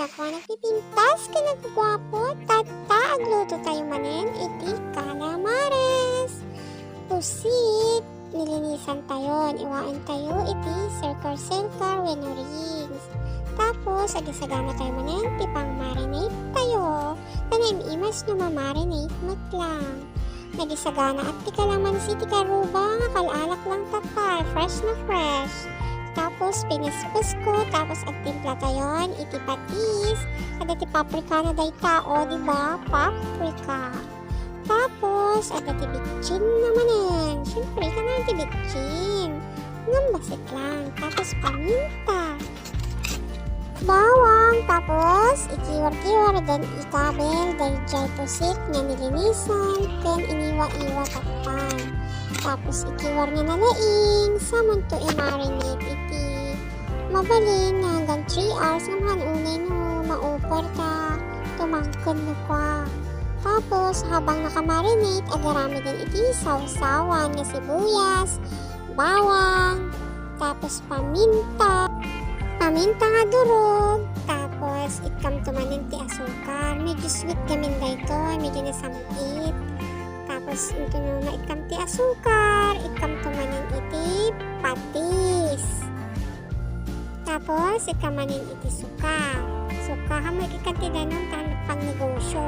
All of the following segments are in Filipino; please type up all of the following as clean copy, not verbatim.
ako nagpipintas ka nagkwapo, tata, agluto tayo manen, iti calamares. Pusit, nilinisan tayo, iwaan tayo, iti circle weno rings. Tapos, agisagana tayo manen, tipang marinate tayo. Tanim imas no mamarinate matlang. Nagisagana at ti kalamansi ti karuba, kalalak lang tatal, fresh na fresh. Tapos, pinispus ko, tapos at timpla tayon, iti patis, at iti paprika na day tao, diba? Paprika. Tapos, at iti bitchin naman Siyempre, ka na iti bitchin. Ngambasit lang. Tapos, paminta. Bawang. Tapos, ikiwar-kiwar, then ikabel, then jay pusit, nga nilinisan, then iniwa-iwa takpan. Tapos, ikiwar nga na laing, samon to i-marinate iti mabalin nga hanggang 3 hours nga mga unay no, maupar ta, tumangkod na kwa. Tapos, habang nakamarinate, agarami din iti sausawan nga sibuyas, bawang, tapos paminta nga durog, tapos ikam tumanin ti asukar, medyo sweet gamin da ito, medyo nasamit. Tapos ito no, maikam ti asukar, ikam tumanin iti patis. Tapos ikamanin iti suka. Suka ha magkikanti na nung pang negosyo.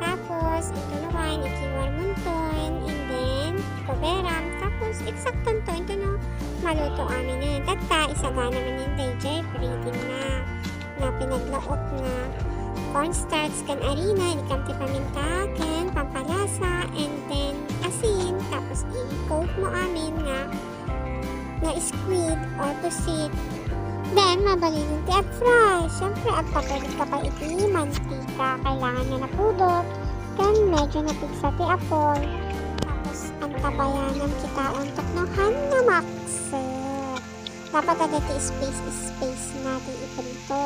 Tapos ito naman, ikiwar munton, and then koberam. Tapos eksakton to, ito no, maluto amin na. Tata, isagana naman yung DJ, pretty na pinaglaot na cornstarch kan arina, ikamti paminta, kan pampalasa, and then asin. Tapos i-coat mo amin na squid or pusit. Then, mabalinin ti fry. Siyempre, agpapalit ka pa iti mantika. Kailangan na napudot. Then, medyo napigsa ti apol. Tapos, ang tabayanan kita untuk nohan na makset. Dapat ada ti space natin iprito.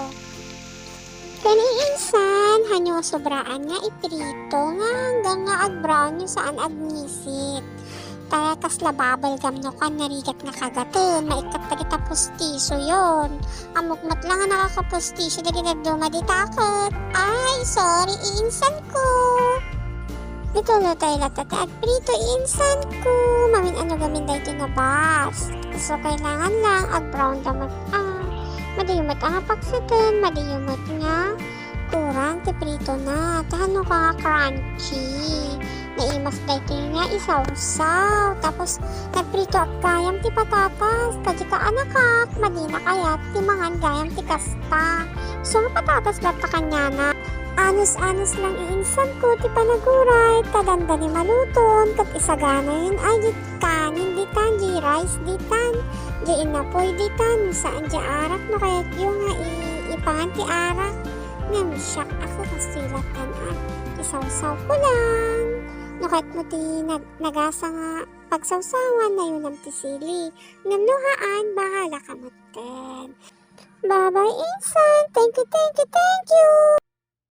Kani insan, hanyo sobraan nga iprito nga hanggang nga ag-brown yung saan agnisit. Kaya kasla bubble gum no kan narigat nga kagatin, maikat na kita pustiso yon. Amukmat lang nga nakakapustiso na ginagduma di takot. Ay, sorry, iinsan ko. Dito na tayo latate at prito iinsan ko. Mamin ano gamin da ito nga bas. So, kailangan lang ag-brown damat madiyumot ang apaksitin, madiyumot nga kurang ti prito na. Tahano ka crunchy. Naimas dahito nga isawsaw. Tapos, nagprito at gayam ti patatas. Kadi ka anakak, madina kayat ti mangan gayam ti kasta. So, nga patatas gata kanya na. Anos-anos lang iinsan ko ti panaguray. Tadanda ni maluton. Kat isagana yun ay di kanin ditan, di rice ditan, di inapoy ditan. Saan di arak no kayat yung nga ipangan ti arak. Namisyak ako kasilatan at isawsaw ko lang. Nakait mo ti nagasa nga pagsawsawan na yun ang tisili. Namnuhaan, bahala ka maten. Bye-bye, insan. Thank you.